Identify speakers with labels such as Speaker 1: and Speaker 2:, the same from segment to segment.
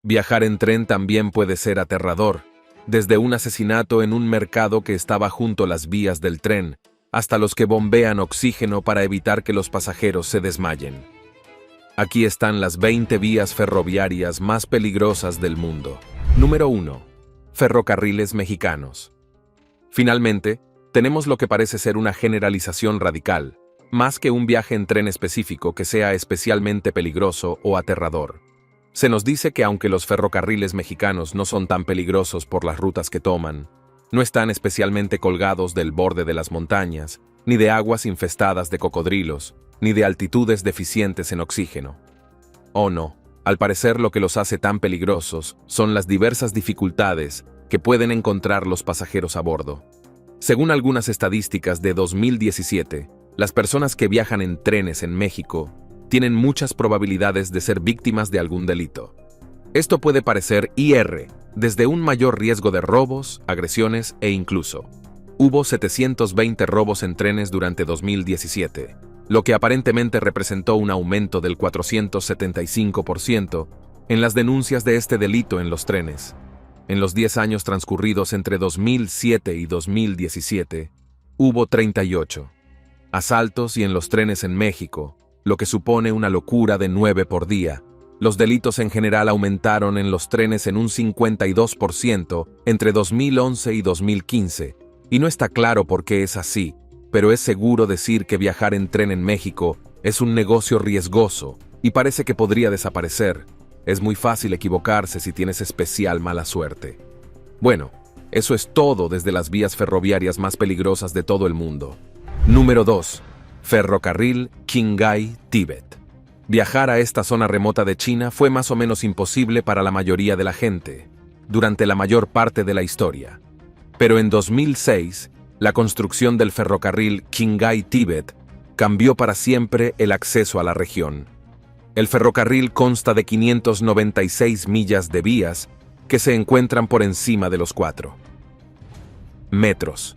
Speaker 1: Viajar en tren también puede ser aterrador, desde un asesinato en un mercado que estaba junto a las vías del tren, hasta los que bombean oxígeno para evitar que los pasajeros se desmayen. Aquí están las 20 vías ferroviarias más peligrosas del mundo. Número 1. Ferrocarriles mexicanos. Finalmente, tenemos lo que parece ser una generalización radical, más que un viaje en tren específico que sea especialmente peligroso o aterrador. Se nos dice que aunque los ferrocarriles mexicanos no son tan peligrosos por las rutas que toman, no están especialmente colgados del borde de las montañas, ni de aguas infestadas de cocodrilos, ni de altitudes deficientes en oxígeno. Oh no, al parecer lo que los hace tan peligrosos son las diversas dificultades que pueden encontrar los pasajeros a bordo. Según algunas estadísticas de 2017, las personas que viajan en trenes en México tienen muchas probabilidades de ser víctimas de algún delito. Esto puede parecer desde un mayor riesgo de robos, agresiones e incluso. Hubo 720 robos en trenes durante 2017, lo que aparentemente representó un aumento del 475% en las denuncias de este delito en los trenes. En los 10 años transcurridos entre 2007 y 2017, hubo 38 asaltos y en los trenes en México, lo que supone una locura de 9 por día. Los delitos en general aumentaron en los trenes en un 52% entre 2011 y 2015, y no está claro por qué es así, pero es seguro decir que viajar en tren en México es un negocio riesgoso y parece que podría desaparecer. Es muy fácil equivocarse si tienes especial mala suerte. Bueno, eso es todo desde las vías ferroviarias más peligrosas de todo el mundo. Número 2. Ferrocarril Qinghai-Tíbet. Viajar a esta zona remota de China fue más o menos imposible para la mayoría de la gente, durante la mayor parte de la historia. Pero en 2006, la construcción del ferrocarril Qinghai-Tíbet cambió para siempre el acceso a la región. El ferrocarril consta de 596 millas de vías que se encuentran por encima de los 4 metros.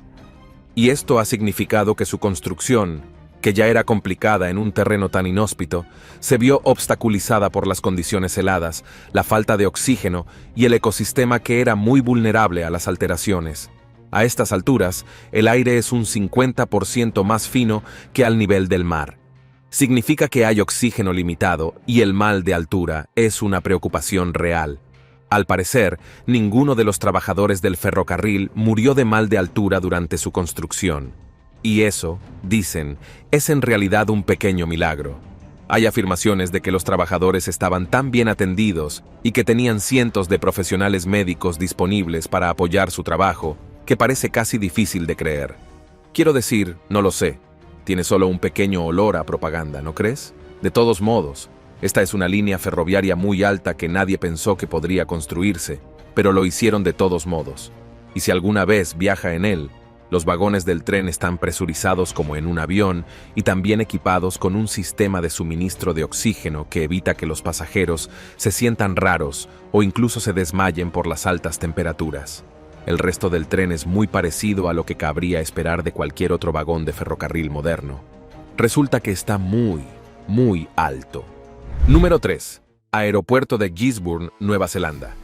Speaker 1: Y esto ha significado que su construcción, que ya era complicada en un terreno tan inhóspito, se vio obstaculizada por las condiciones heladas, la falta de oxígeno y el ecosistema que era muy vulnerable a las alteraciones. A estas alturas, el aire es un 50% más fino que al nivel del mar. Significa que hay oxígeno limitado y el mal de altura es una preocupación real. Al parecer, ninguno de los trabajadores del ferrocarril murió de mal de altura durante su construcción. Y eso, dicen, es en realidad un pequeño milagro. Hay afirmaciones de que los trabajadores estaban tan bien atendidos y que tenían cientos de profesionales médicos disponibles para apoyar su trabajo, que parece casi difícil de creer. Quiero decir, no lo sé. Tiene solo un pequeño olor a propaganda, ¿no crees? De todos modos, esta es una línea ferroviaria muy alta que nadie pensó que podría construirse, pero lo hicieron de todos modos. Y si alguna vez viaja en él, los vagones del tren están presurizados como en un avión y también equipados con un sistema de suministro de oxígeno que evita que los pasajeros se sientan raros o incluso se desmayen por las altas temperaturas. El resto del tren es muy parecido a lo que cabría esperar de cualquier otro vagón de ferrocarril moderno. Resulta que está muy, muy alto. Número 3. Aeropuerto de Gisborne, Nueva Zelanda.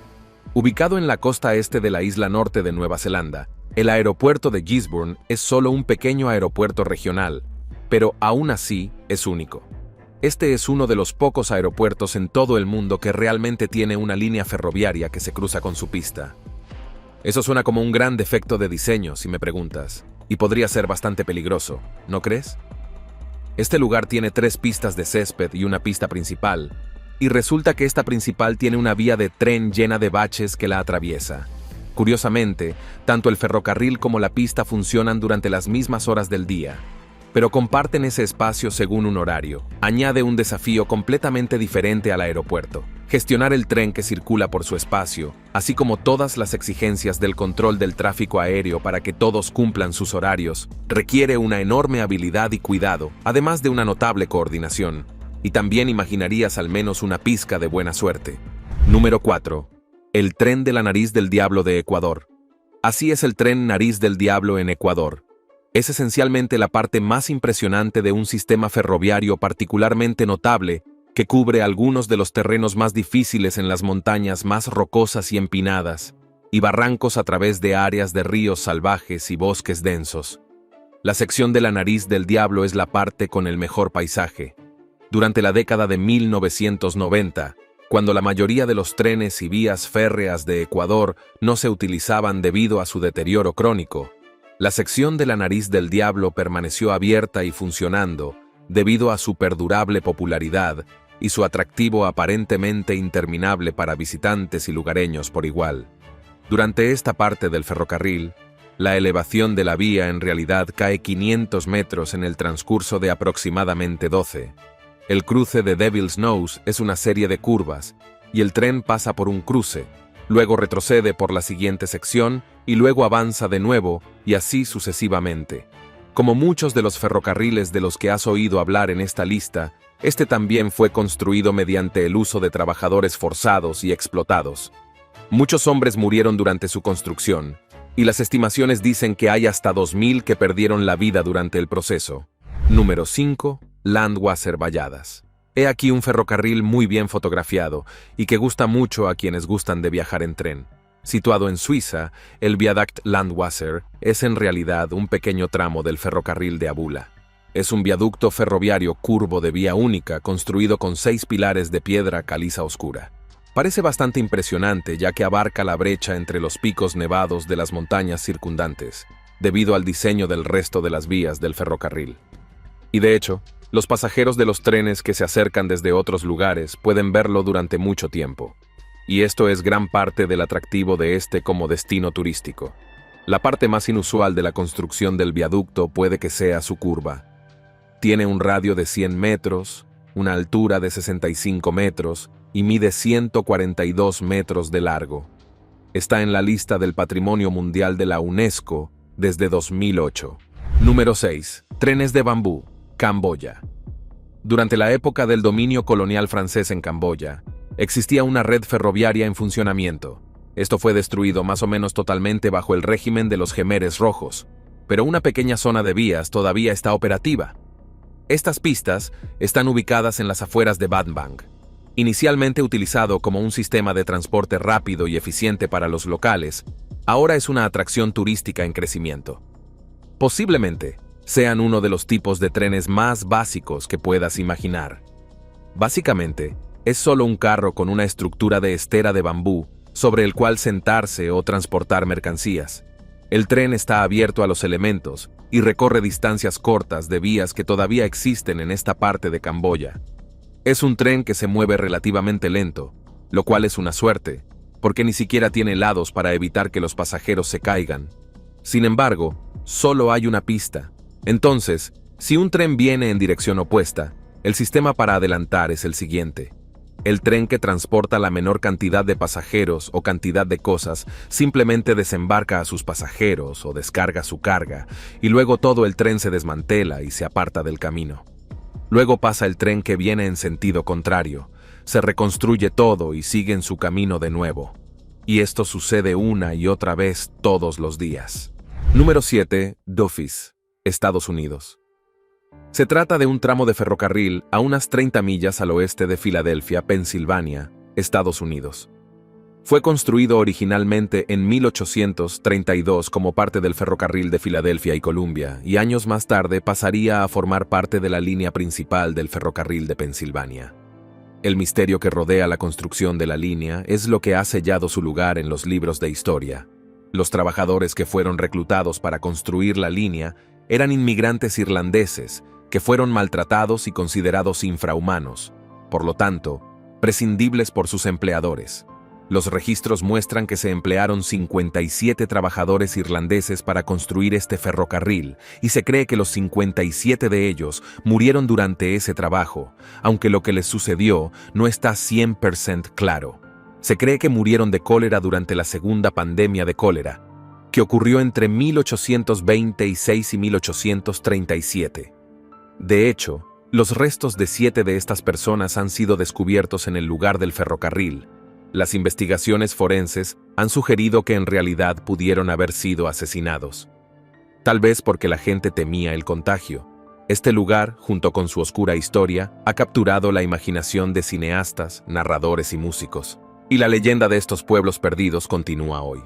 Speaker 1: Ubicado en la costa este de la isla norte de Nueva Zelanda, el aeropuerto de Gisborne es solo un pequeño aeropuerto regional, pero aún así es único. Este es uno de los pocos aeropuertos en todo el mundo que realmente tiene una línea ferroviaria que se cruza con su pista. Eso suena como un gran defecto de diseño, si me preguntas, y podría ser bastante peligroso, ¿no crees? Este lugar tiene 3 pistas de césped y una pista principal, y resulta que esta principal tiene una vía de tren llena de baches que la atraviesa. Curiosamente, tanto el ferrocarril como la pista funcionan durante las mismas horas del día, pero comparten ese espacio según un horario. Añade un desafío completamente diferente al aeropuerto: gestionar el tren que circula por su espacio, así como todas las exigencias del control del tráfico aéreo para que todos cumplan sus horarios, requiere una enorme habilidad y cuidado, además de una notable coordinación. Y también imaginarías al menos una pizca de buena suerte. Número 4. El tren de la nariz del diablo de Ecuador. Así es el tren Nariz del Diablo en Ecuador. Es esencialmente la parte más impresionante de un sistema ferroviario particularmente notable que cubre algunos de los terrenos más difíciles en las montañas más rocosas y empinadas, y barrancos a través de áreas de ríos salvajes y bosques densos. La sección de la Nariz del Diablo es la parte con el mejor paisaje. Durante la década de 1990, cuando la mayoría de los trenes y vías férreas de Ecuador no se utilizaban debido a su deterioro crónico, la sección de la Nariz del Diablo permaneció abierta y funcionando debido a su perdurable popularidad y su atractivo aparentemente interminable para visitantes y lugareños por igual. Durante esta parte del ferrocarril, la elevación de la vía en realidad cae 500 metros en el transcurso de aproximadamente 12. El cruce de Devil's Nose es una serie de curvas, y el tren pasa por un cruce, luego retrocede por la siguiente sección y luego avanza de nuevo, y así sucesivamente. Como muchos de los ferrocarriles de los que has oído hablar en esta lista, este también fue construido mediante el uso de trabajadores forzados y explotados. Muchos hombres murieron durante su construcción, y las estimaciones dicen que hay hasta 2.000 que perdieron la vida durante el proceso. Número 5. Landwasser Valladas. He aquí un ferrocarril muy bien fotografiado y que gusta mucho a quienes gustan de viajar en tren. Situado en Suiza, el Viaduct Landwasser es en realidad un pequeño tramo del ferrocarril de Abula. Es un viaducto ferroviario curvo de vía única construido con 6 pilares de piedra caliza oscura. Parece bastante impresionante ya que abarca la brecha entre los picos nevados de las montañas circundantes, debido al diseño del resto de las vías del ferrocarril. Y de hecho, los pasajeros de los trenes que se acercan desde otros lugares pueden verlo durante mucho tiempo. Y esto es gran parte del atractivo de este como destino turístico. La parte más inusual de la construcción del viaducto puede que sea su curva. Tiene un radio de 100 metros, una altura de 65 metros y mide 142 metros de largo. Está en la lista del Patrimonio Mundial de la UNESCO desde 2008. Número 6. Trenes de bambú. Camboya. Durante la época del dominio colonial francés en Camboya, existía una red ferroviaria en funcionamiento. Esto fue destruido más o menos totalmente bajo el régimen de los Jemeres Rojos, pero una pequeña zona de vías todavía está operativa. Estas pistas están ubicadas en las afueras de Bang Bang. Inicialmente utilizado como un sistema de transporte rápido y eficiente para los locales, ahora es una atracción turística en crecimiento. Posiblemente sean uno de los tipos de trenes más básicos que puedas imaginar. Básicamente, es solo un carro con una estructura de estera de bambú sobre el cual sentarse o transportar mercancías. El tren está abierto a los elementos y recorre distancias cortas de vías que todavía existen en esta parte de Camboya. Es un tren que se mueve relativamente lento, lo cual es una suerte, porque ni siquiera tiene lados para evitar que los pasajeros se caigan. Sin embargo, solo hay una pista. Entonces, si un tren viene en dirección opuesta, el sistema para adelantar es el siguiente. El tren que transporta la menor cantidad de pasajeros o cantidad de cosas simplemente desembarca a sus pasajeros o descarga su carga, y luego todo el tren se desmantela y se aparta del camino. Luego pasa el tren que viene en sentido contrario, se reconstruye todo y sigue en su camino de nuevo. Y esto sucede una y otra vez todos los días. Número 7. Duffies, Estados Unidos. Se trata de un tramo de ferrocarril a unas 30 millas al oeste de Filadelfia, Pensilvania, Estados Unidos. Fue construido originalmente en 1832 como parte del ferrocarril de Filadelfia y Columbia, y años más tarde pasaría a formar parte de la línea principal del ferrocarril de Pensilvania. El misterio que rodea la construcción de la línea es lo que ha sellado su lugar en los libros de historia. Los trabajadores que fueron reclutados para construir la línea eran inmigrantes irlandeses que fueron maltratados y considerados infrahumanos, por lo tanto, prescindibles por sus empleadores. Los registros muestran que se emplearon 57 trabajadores irlandeses para construir este ferrocarril, y se cree que los 57 de ellos murieron durante ese trabajo, aunque lo que les sucedió no está 100% claro. Se cree que murieron de cólera durante la segunda pandemia de cólera, que ocurrió entre 1826 y 1837. De hecho, los restos de 7 de estas personas han sido descubiertos en el lugar del ferrocarril. Las investigaciones forenses han sugerido que en realidad pudieron haber sido asesinados. Tal vez porque la gente temía el contagio. Este lugar, junto con su oscura historia, ha capturado la imaginación de cineastas, narradores y músicos. Y la leyenda de estos pueblos perdidos continúa hoy.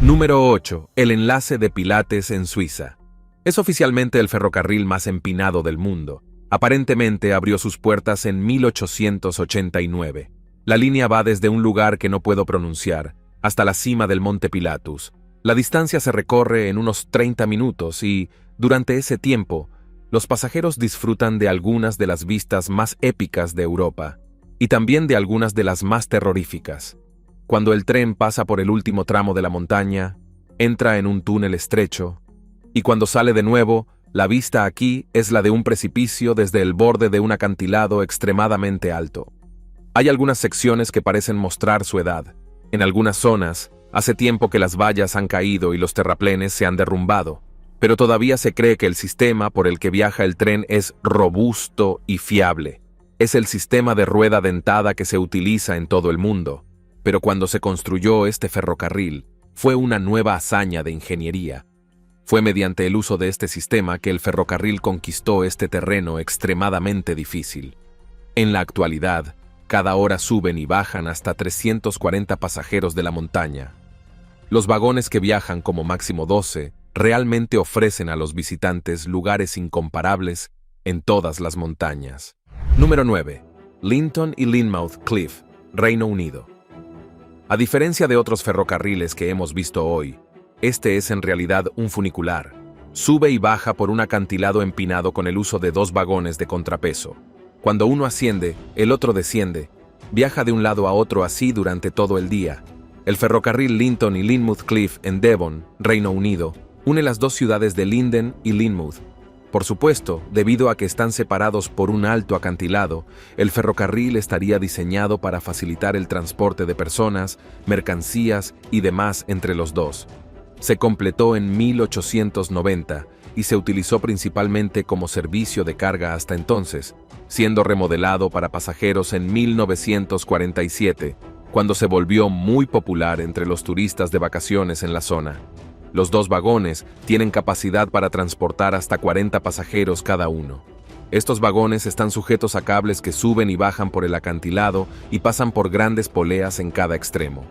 Speaker 1: Número 8. El enlace de Pilates en Suiza. Es oficialmente el ferrocarril más empinado del mundo. Aparentemente abrió sus puertas en 1889. La línea va desde un lugar que no puedo pronunciar hasta la cima del Monte Pilatus. La distancia se recorre en unos 30 minutos y, durante ese tiempo, los pasajeros disfrutan de algunas de las vistas más épicas de Europa y también de algunas de las más terroríficas. Cuando el tren pasa por el último tramo de la montaña, entra en un túnel estrecho y cuando sale de nuevo, la vista aquí es la de un precipicio desde el borde de un acantilado extremadamente alto. Hay algunas secciones que parecen mostrar su edad. En algunas zonas, hace tiempo que las vallas han caído y los terraplenes se han derrumbado, pero todavía se cree que el sistema por el que viaja el tren es robusto y fiable. Es el sistema de rueda dentada que se utiliza en todo el mundo, pero cuando se construyó este ferrocarril, fue una nueva hazaña de ingeniería. Fue mediante el uso de este sistema que el ferrocarril conquistó este terreno extremadamente difícil. En la actualidad, cada hora suben y bajan hasta 340 pasajeros de la montaña. Los vagones que viajan como máximo 12 realmente ofrecen a los visitantes lugares incomparables en todas las montañas. Número 9. Linton y Lynmouth Cliff, Reino Unido. A diferencia de otros ferrocarriles que hemos visto hoy, este es en realidad un funicular. Sube y baja por un acantilado empinado con el uso de 2 vagones de contrapeso. Cuando uno asciende, el otro desciende. Viaja de un lado a otro así durante todo el día. El ferrocarril Linton y Lynmouth Cliff en Devon, Reino Unido, une las 2 ciudades de Linden y Lynmouth. Por supuesto, debido a que están separados por un alto acantilado, el ferrocarril estaría diseñado para facilitar el transporte de personas, mercancías y demás entre los dos. Se completó en 1890 y se utilizó principalmente como servicio de carga hasta entonces, siendo remodelado para pasajeros en 1947, cuando se volvió muy popular entre los turistas de vacaciones en la zona. Los 2 vagones tienen capacidad para transportar hasta 40 pasajeros cada uno. Estos vagones están sujetos a cables que suben y bajan por el acantilado y pasan por grandes poleas en cada extremo.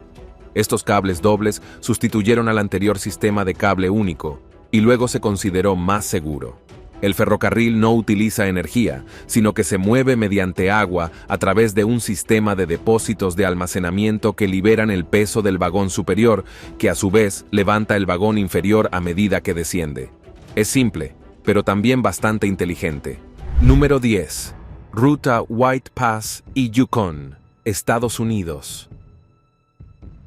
Speaker 1: Estos cables dobles sustituyeron al anterior sistema de cable único y luego se consideró más seguro. El ferrocarril no utiliza energía, sino que se mueve mediante agua a través de un sistema de depósitos de almacenamiento que liberan el peso del vagón superior, que a su vez levanta el vagón inferior a medida que desciende. Es simple, pero también bastante inteligente. Número 10. Ruta White Pass y Yukon, Estados Unidos.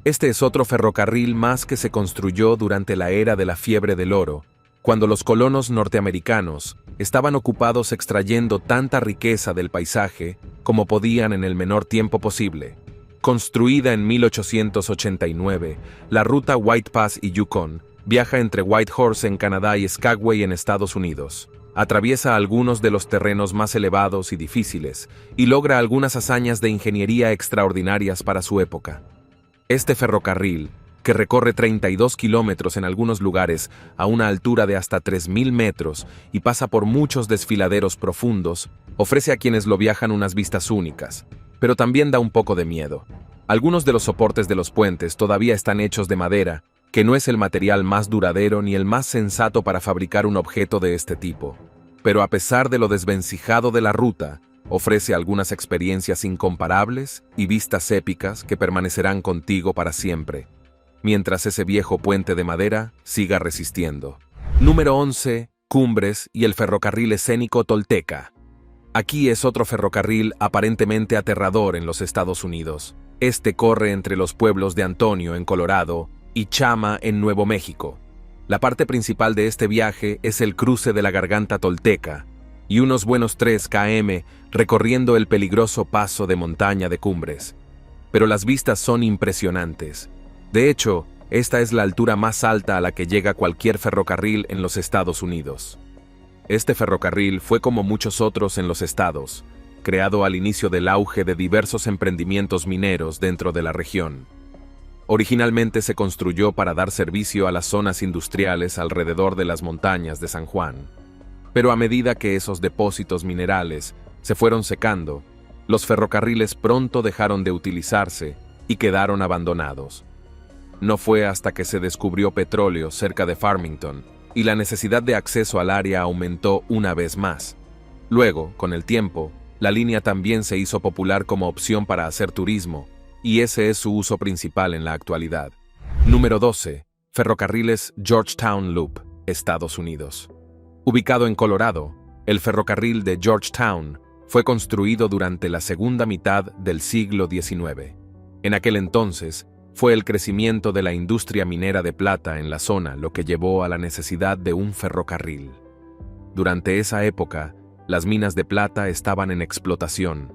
Speaker 1: Este es otro ferrocarril más que se construyó durante la era de la fiebre del oro, cuando los colonos norteamericanos estaban ocupados extrayendo tanta riqueza del paisaje como podían en el menor tiempo posible. Construida en 1889, la ruta White Pass y Yukon viaja entre Whitehorse en Canadá y Skagway en Estados Unidos. Atraviesa algunos de los terrenos más elevados y difíciles y logra algunas hazañas de ingeniería extraordinarias para su época. Este ferrocarril, que recorre 32 kilómetros en algunos lugares a una altura de hasta 3.000 metros y pasa por muchos desfiladeros profundos, ofrece a quienes lo viajan unas vistas únicas, pero también da un poco de miedo. Algunos de los soportes de los puentes todavía están hechos de madera, que no es el material más duradero ni el más sensato para fabricar un objeto de este tipo. Pero a pesar de lo desvencijado de la ruta, ofrece algunas experiencias incomparables y vistas épicas que permanecerán contigo para siempre, mientras ese viejo puente de madera siga resistiendo. Número 11. Cumbres y el ferrocarril escénico Tolteca. Aquí es otro ferrocarril aparentemente aterrador en los Estados Unidos. Este corre entre los pueblos de Antonio, en Colorado, y Chama, en Nuevo México. La parte principal de este viaje es el cruce de la Garganta Tolteca, y unos buenos 3 km recorriendo el peligroso paso de montaña de Cumbres. Pero las vistas son impresionantes. De hecho, esta es la altura más alta a la que llega cualquier ferrocarril en los Estados Unidos. Este ferrocarril fue como muchos otros en los estados, creado al inicio del auge de diversos emprendimientos mineros dentro de la región. Originalmente se construyó para dar servicio a las zonas industriales alrededor de las montañas de San Juan. Pero a medida que esos depósitos minerales se fueron secando, los ferrocarriles pronto dejaron de utilizarse y quedaron abandonados. No fue hasta que se descubrió petróleo cerca de Farmington y la necesidad de acceso al área aumentó una vez más. Luego, con el tiempo, la línea también se hizo popular como opción para hacer turismo, y ese es su uso principal en la actualidad. Número 12. Ferrocarriles Georgetown Loop, Estados Unidos. Ubicado en Colorado, el ferrocarril de Georgetown fue construido durante la segunda mitad del siglo XIX. En aquel entonces, fue el crecimiento de la industria minera de plata en la zona lo que llevó a la necesidad de un ferrocarril. Durante esa época, las minas de plata estaban en explotación.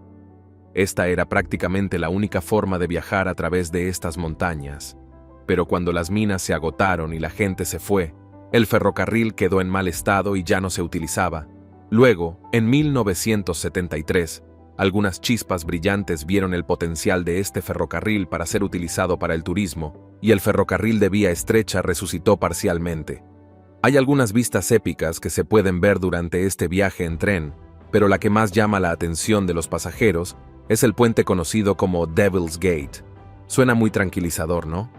Speaker 1: Esta era prácticamente la única forma de viajar a través de estas montañas. Pero cuando las minas se agotaron y la gente se fue, el ferrocarril quedó en mal estado y ya no se utilizaba. Luego, en 1973, algunas chispas brillantes vieron el potencial de este ferrocarril para ser utilizado para el turismo, y el ferrocarril de vía estrecha resucitó parcialmente. Hay algunas vistas épicas que se pueden ver durante este viaje en tren, pero la que más llama la atención de los pasajeros es el puente conocido como Devil's Gate. Suena muy tranquilizador, ¿no?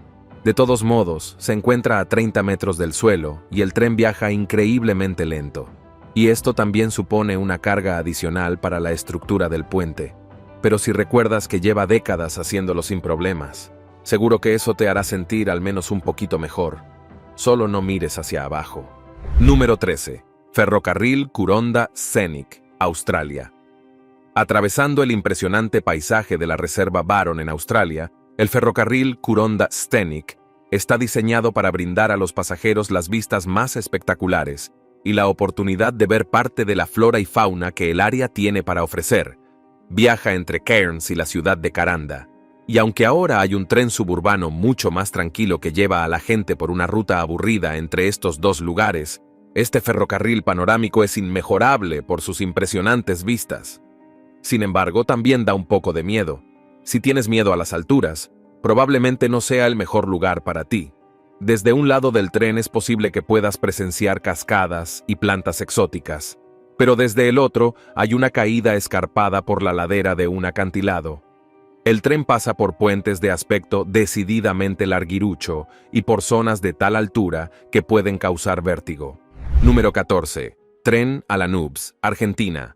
Speaker 1: De todos modos, se encuentra a 30 metros del suelo y el tren viaja increíblemente lento. Y esto también supone una carga adicional para la estructura del puente. Pero si recuerdas que lleva décadas haciéndolo sin problemas, seguro que eso te hará sentir al menos un poquito mejor. Solo no mires hacia abajo. Número 13. Ferrocarril Coronda Scenic, Australia. Atravesando el impresionante paisaje de la Reserva Barron en Australia, el ferrocarril Coronda Scenic está diseñado para brindar a los pasajeros las vistas más espectaculares y la oportunidad de ver parte de la flora y fauna que el área tiene para ofrecer. Viaja entre Cairns y la ciudad de Caranda, y aunque ahora hay un tren suburbano mucho más tranquilo que lleva a la gente por una ruta aburrida entre estos dos lugares, este ferrocarril panorámico es inmejorable por sus impresionantes vistas. Sin embargo, también da un poco de miedo. Si tienes miedo a las alturas, probablemente no sea el mejor lugar para ti. Desde un lado del tren es posible que puedas presenciar cascadas y plantas exóticas, pero desde el otro hay una caída escarpada por la ladera de un acantilado. El tren pasa por puentes de aspecto decididamente larguirucho y por zonas de tal altura que pueden causar vértigo. Número 14. Tren a las Nubes, Argentina.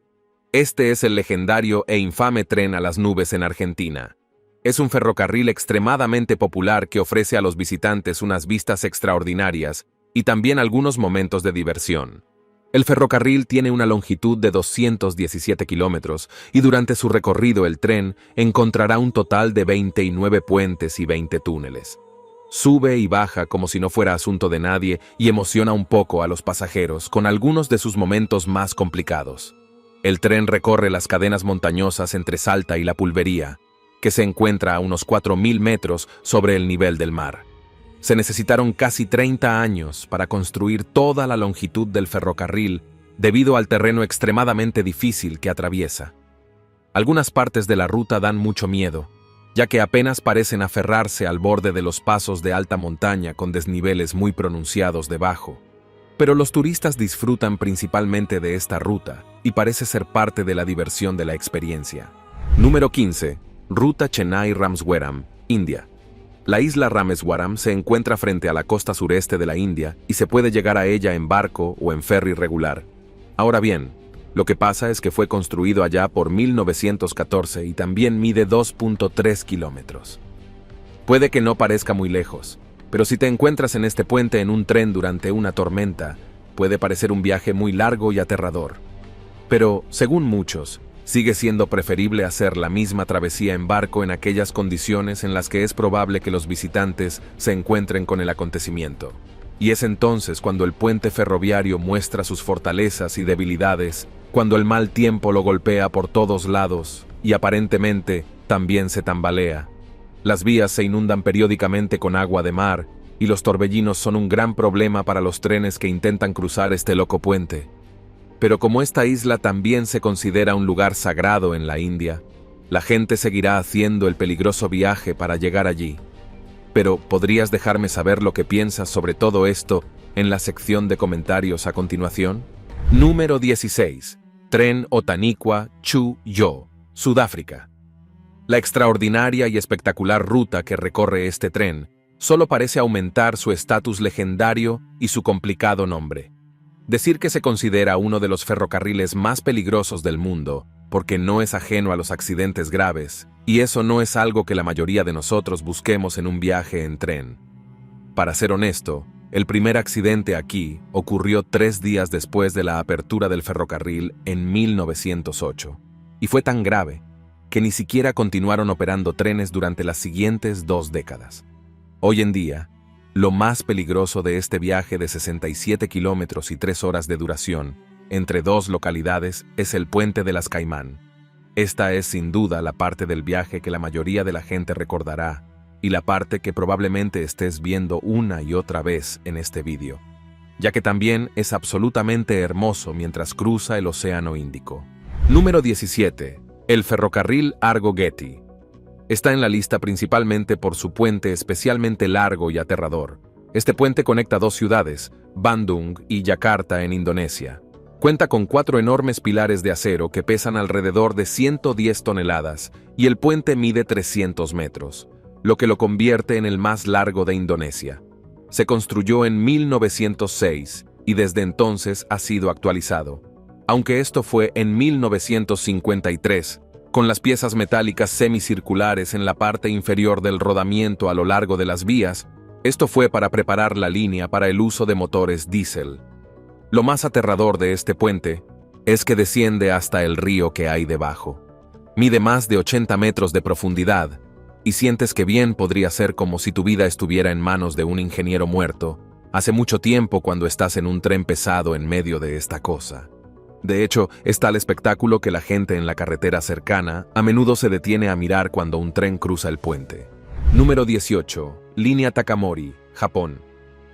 Speaker 1: Este es el legendario e infame tren a las nubes en Argentina. Es un ferrocarril extremadamente popular que ofrece a los visitantes unas vistas extraordinarias y también algunos momentos de diversión. El ferrocarril tiene una longitud de 217 kilómetros y durante su recorrido el tren encontrará un total de 29 puentes y 20 túneles. Sube y baja como si no fuera asunto de nadie y emociona un poco a los pasajeros con algunos de sus momentos más complicados. El tren recorre las cadenas montañosas entre Salta y La Pulvería, que se encuentra a unos 4.000 metros sobre el nivel del mar. Se necesitaron casi 30 años para construir toda la longitud del ferrocarril debido al terreno extremadamente difícil que atraviesa. Algunas partes de la ruta dan mucho miedo, ya que apenas parecen aferrarse al borde de los pasos de alta montaña con desniveles muy pronunciados debajo. Pero los turistas disfrutan principalmente de esta ruta y parece ser parte de la diversión de la experiencia. Número 15. Ruta Chennai-Rameswaram, India. La isla Rameswaram se encuentra frente a la costa sureste de la India y se puede llegar a ella en barco o en ferry regular. Ahora bien, lo que pasa es que fue construido allá por 1914 y también mide 2.3 kilómetros. Puede que no parezca muy lejos, pero si te encuentras en este puente en un tren durante una tormenta, puede parecer un viaje muy largo y aterrador. Pero, según muchos, sigue siendo preferible hacer la misma travesía en barco en aquellas condiciones en las que es probable que los visitantes se encuentren con el acontecimiento. Y es entonces cuando el puente ferroviario muestra sus fortalezas y debilidades, cuando el mal tiempo lo golpea por todos lados y aparentemente también se tambalea. Las vías se inundan periódicamente con agua de mar y los torbellinos son un gran problema para los trenes que intentan cruzar este loco puente. Pero como esta isla también se considera un lugar sagrado en la India, la gente seguirá haciendo el peligroso viaje para llegar allí. Pero, ¿podrías dejarme saber lo que piensas sobre todo esto en la sección de comentarios a continuación? Número 16. Tren Otaniqua-Chu-Yo, Sudáfrica. La extraordinaria y espectacular ruta que recorre este tren solo parece aumentar su estatus legendario y su complicado nombre. Decir que se considera uno de los ferrocarriles más peligrosos del mundo, porque no es ajeno a los accidentes graves, y eso no es algo que la mayoría de nosotros busquemos en un viaje en tren. Para ser honesto, el primer accidente aquí ocurrió 3 días después de la apertura del ferrocarril en 1908, y fue tan grave que ni siquiera continuaron operando trenes durante las siguientes 2 décadas. Hoy en día, lo más peligroso de este viaje de 67 kilómetros y 3 horas de duración entre 2 localidades es el Puente de las Caimán. Esta es sin duda la parte del viaje que la mayoría de la gente recordará y la parte que probablemente estés viendo una y otra vez en este vídeo, ya que también es absolutamente hermoso mientras cruza el Océano Índico. Número 17. El ferrocarril Argo-Getty. Está en la lista principalmente por su puente especialmente largo y aterrador. Este puente conecta 2 ciudades, Bandung y Yakarta en Indonesia. Cuenta con 4 enormes pilares de acero que pesan alrededor de 110 toneladas y el puente mide 300 metros, lo que lo convierte en el más largo de Indonesia. Se construyó en 1906 y desde entonces ha sido actualizado, aunque esto fue en 1953, con las piezas metálicas semicirculares en la parte inferior del rodamiento a lo largo de las vías. Esto fue para preparar la línea para el uso de motores diésel. Lo más aterrador de este puente es que desciende hasta el río que hay debajo. Mide más de 80 metros de profundidad y sientes que bien podría ser como si tu vida estuviera en manos de un ingeniero muerto hace mucho tiempo cuando estás en un tren pesado en medio de esta cosa. De hecho, es tal espectáculo que la gente en la carretera cercana a menudo se detiene a mirar cuando un tren cruza el puente. Número 18. Línea Takamori, Japón.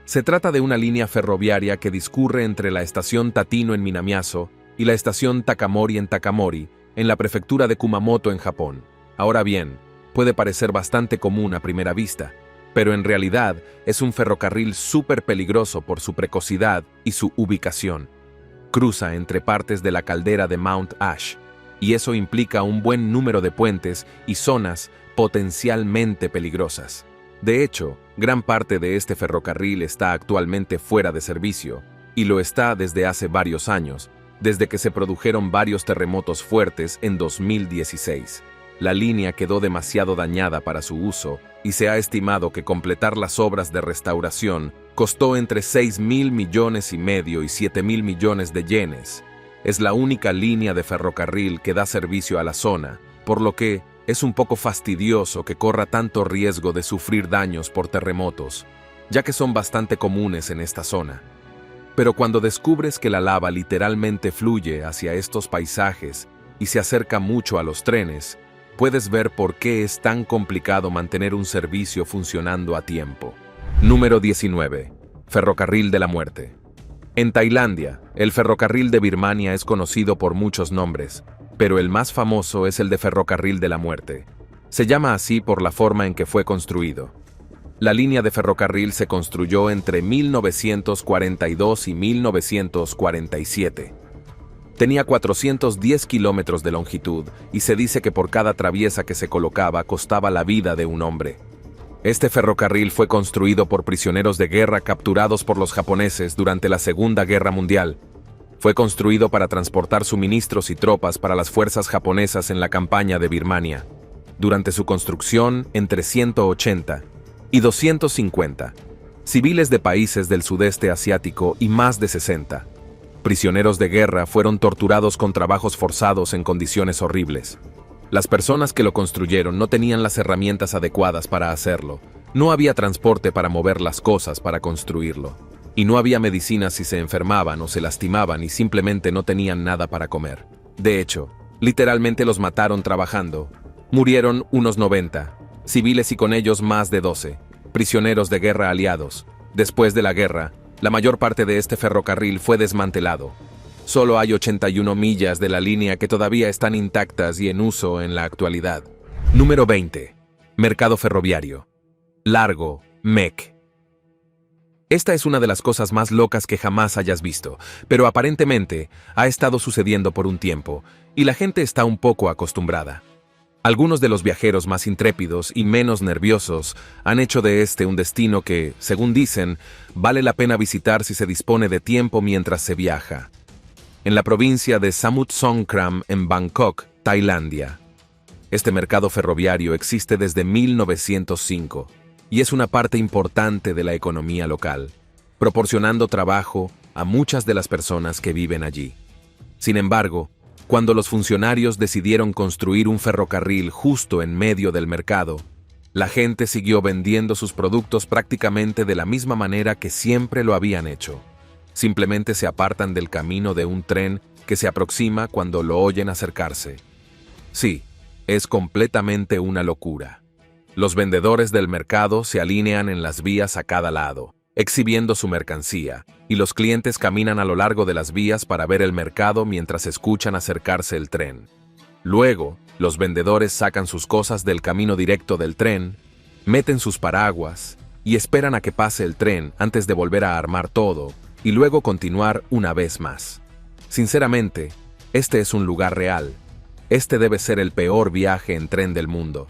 Speaker 1: Se trata de una línea ferroviaria que discurre entre la estación Tatino en Minamiaso y la estación Takamori, en la prefectura de Kumamoto en Japón. Ahora bien, puede parecer bastante común a primera vista, pero en realidad es un ferrocarril súper peligroso por su precocidad y su ubicación. Cruza entre partes de la caldera de Mount Ash, y eso implica un buen número de puentes y zonas potencialmente peligrosas. De hecho, gran parte de este ferrocarril está actualmente fuera de servicio, y lo está desde hace varios años, desde que se produjeron varios terremotos fuertes en 2016. La línea quedó demasiado dañada para su uso, y se ha estimado que completar las obras de restauración costó entre 6.000 millones y medio y 7.000 millones de yenes. Es la única línea de ferrocarril que da servicio a la zona, por lo que es un poco fastidioso que corra tanto riesgo de sufrir daños por terremotos, ya que son bastante comunes en esta zona. Pero cuando descubres que la lava literalmente fluye hacia estos paisajes y se acerca mucho a los trenes, puedes ver por qué es tan complicado mantener un servicio funcionando a tiempo. Número 19. Ferrocarril de la Muerte. En Tailandia, el ferrocarril de Birmania es conocido por muchos nombres, pero el más famoso es el de Ferrocarril de la Muerte. Se llama así por la forma en que fue construido. La línea de ferrocarril se construyó entre 1942 y 1947. Tenía 410 kilómetros de longitud y se dice que por cada traviesa que se colocaba costaba la vida de un hombre. Este ferrocarril fue construido por prisioneros de guerra capturados por los japoneses durante la Segunda Guerra Mundial. Fue construido para transportar suministros y tropas para las fuerzas japonesas en la campaña de Birmania. Durante su construcción, entre 180 y 250 civiles de países del sudeste asiático y más de 60 prisioneros de guerra fueron torturados con trabajos forzados en condiciones horribles. Las personas que lo construyeron no tenían las herramientas adecuadas para hacerlo. No había transporte para mover las cosas para construirlo. Y no había medicinas si se enfermaban o se lastimaban y simplemente no tenían nada para comer. De hecho, literalmente los mataron trabajando. Murieron unos 90, civiles y con ellos más de 12, prisioneros de guerra aliados. Después de la guerra, la mayor parte de este ferrocarril fue desmantelado. Solo hay 81 millas de la línea que todavía están intactas y en uso en la actualidad. Número 20. Mercado ferroviario. Largo, MEC. Esta es una de las cosas más locas que jamás hayas visto, pero aparentemente ha estado sucediendo por un tiempo, y la gente está un poco acostumbrada. Algunos de los viajeros más intrépidos y menos nerviosos han hecho de este un destino que, según dicen, vale la pena visitar si se dispone de tiempo mientras se viaja. En la provincia de Samut Songkhram, en Bangkok, Tailandia. Este mercado ferroviario existe desde 1905 y es una parte importante de la economía local, proporcionando trabajo a muchas de las personas que viven allí. Sin embargo, cuando los funcionarios decidieron construir un ferrocarril justo en medio del mercado, la gente siguió vendiendo sus productos prácticamente de la misma manera que siempre lo habían hecho. Simplemente se apartan del camino de un tren que se aproxima cuando lo oyen acercarse. Sí, es completamente una locura. Los vendedores del mercado se alinean en las vías a cada lado, exhibiendo su mercancía, y los clientes caminan a lo largo de las vías para ver el mercado mientras escuchan acercarse el tren. Luego, los vendedores sacan sus cosas del camino directo del tren, meten sus paraguas y esperan a que pase el tren antes de volver a armar todo y luego continuar una vez más. Sinceramente, este es un lugar real. Este debe ser el peor viaje en tren del mundo.